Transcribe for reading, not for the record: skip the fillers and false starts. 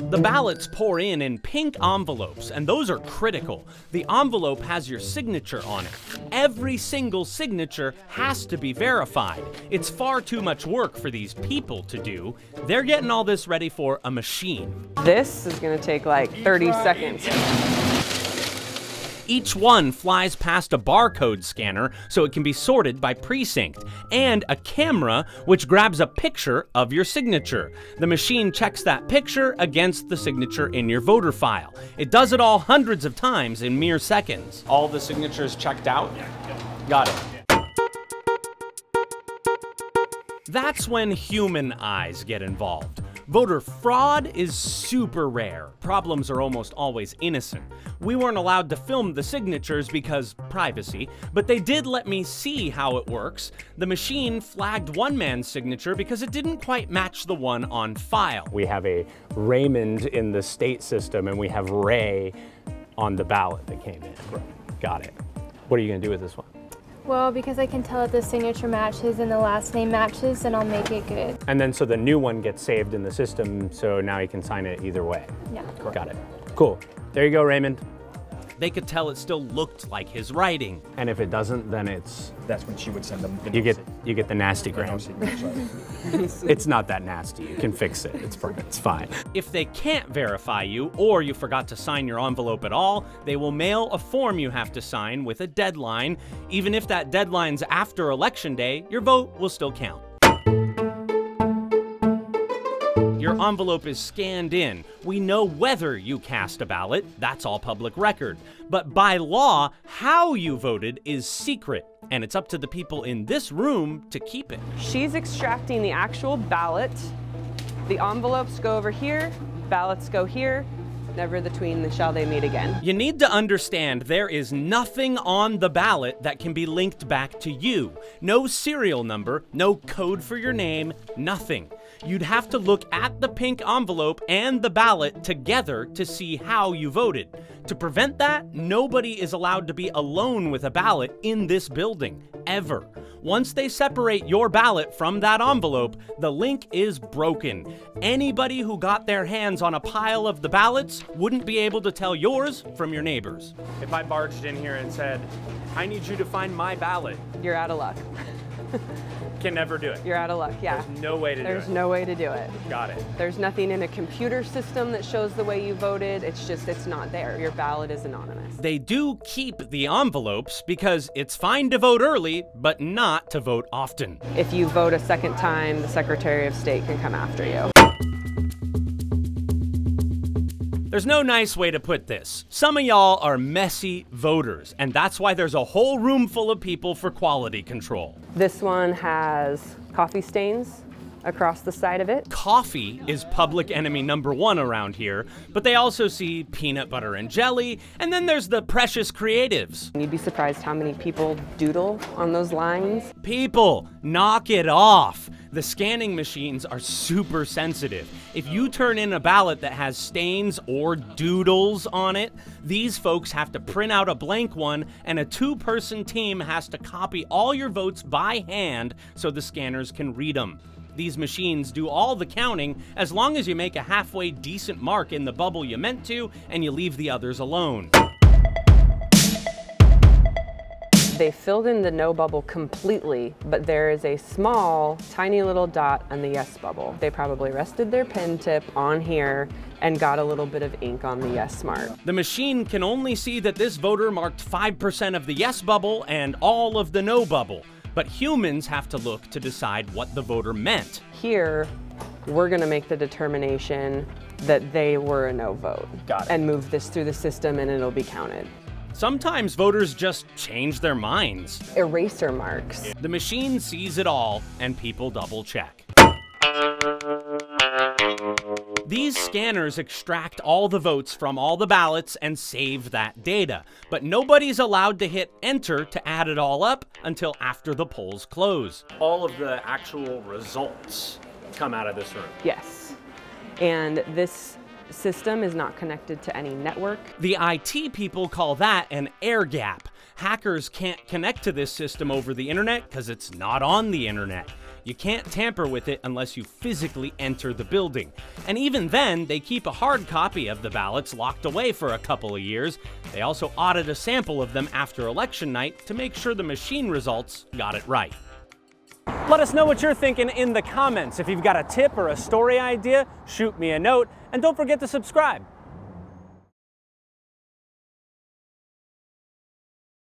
The ballots pour in pink envelopes, and those are critical. The envelope has your signature on it. Every single signature has to be verified. It's far too much work for these people to do. They're getting all this ready for a machine. This is gonna take like 30 seconds. Each one flies past a barcode scanner so it can be sorted by precinct, and a camera which grabs a picture of your signature. The machine checks that picture against the signature in your voter file. It does it all hundreds of times in mere seconds. All the signatures checked out? Got it. That's when human eyes get involved. Voter fraud is super rare. Problems are almost always innocent. We weren't allowed to film the signatures because privacy, but they did let me see how it works. The machine flagged one man's signature because it didn't quite match the one on file. We have a Raymond in the state system, and we have Ray on the ballot that came in. Got it. What are you gonna do with this one? Well, because I can tell if the signature matches and the last name matches, then I'll make it good. And then so the new one gets saved in the system, so now you can sign it either way. Yeah. Got it. Cool. There you go, Raymond. They could tell it still looked like his writing. And if it doesn't, then it's... That's when she would send them. You get the nasty gram. It's not that nasty. You can fix it. It's fine. If they can't verify you, or you forgot to sign your envelope at all, they will mail a form you have to sign with a deadline. Even if that deadline's after Election Day, your vote will still count. Your envelope is scanned in. We know whether you cast a ballot, that's all public record. But by law, how you voted is secret, and it's up to the people in this room to keep it. She's extracting the actual ballot. The envelopes go over here, ballots go here. Never the tween shall they meet again. You need to understand there is nothing on the ballot that can be linked back to you. No serial number, no code for your name, nothing. You'd have to look at the pink envelope and the ballot together to see how you voted. To prevent that, nobody is allowed to be alone with a ballot in this building, ever. Once they separate your ballot from that envelope, the link is broken. Anybody who got their hands on a pile of the ballots wouldn't be able to tell yours from your neighbor's. If I barged in here and said, I need you to find my ballot. You're out of luck. Can never do it. You're out of luck, yeah. There's no way to do it. There's no way to do it. Got it. There's nothing in a computer system that shows the way you voted. It's not there. Your ballot is anonymous. They do keep the envelopes because it's fine to vote early, but not to vote often. If you vote a second time, the Secretary of State can come after you. There's no nice way to put this. Some of y'all are messy voters, and that's why there's a whole room full of people for quality control. This one has coffee stains across the side of it. Coffee is public enemy #1 around here, but they also see peanut butter and jelly, and then there's the precious creatives. You'd be surprised how many people doodle on those lines. People, knock it off. The scanning machines are super sensitive. If you turn in a ballot that has stains or doodles on it, these folks have to print out a blank one, and a 2-person team has to copy all your votes by hand so the scanners can read them. These machines do all the counting as long as you make a halfway decent mark in the bubble you meant to and you leave the others alone. They filled in the no bubble completely, but there is a small, tiny little dot on the yes bubble. They probably rested their pen tip on here and got a little bit of ink on the yes mark. The machine can only see that this voter marked 5% of the yes bubble and all of the no bubble. But humans have to look to decide what the voter meant. Here, we're gonna make the determination that they were a no vote. Got it. And move this through the system and it'll be counted. Sometimes voters just change their minds. Eraser marks. The machine sees it all, and people double check. These scanners extract all the votes from all the ballots and save that data, but nobody's allowed to hit enter to add it all up until after the polls close. All of the actual results come out of this room. Yes. And this system is not connected to any network. The IT people call that an air gap. Hackers can't connect to this system over the internet because it's not on the internet. You can't tamper with it unless you physically enter the building. And even then, they keep a hard copy of the ballots locked away for a couple of years. They also audit a sample of them after election night to make sure the machine results got it right. Let us know what you're thinking in the comments. If you've got a tip or a story idea, shoot me a note, and don't forget to subscribe.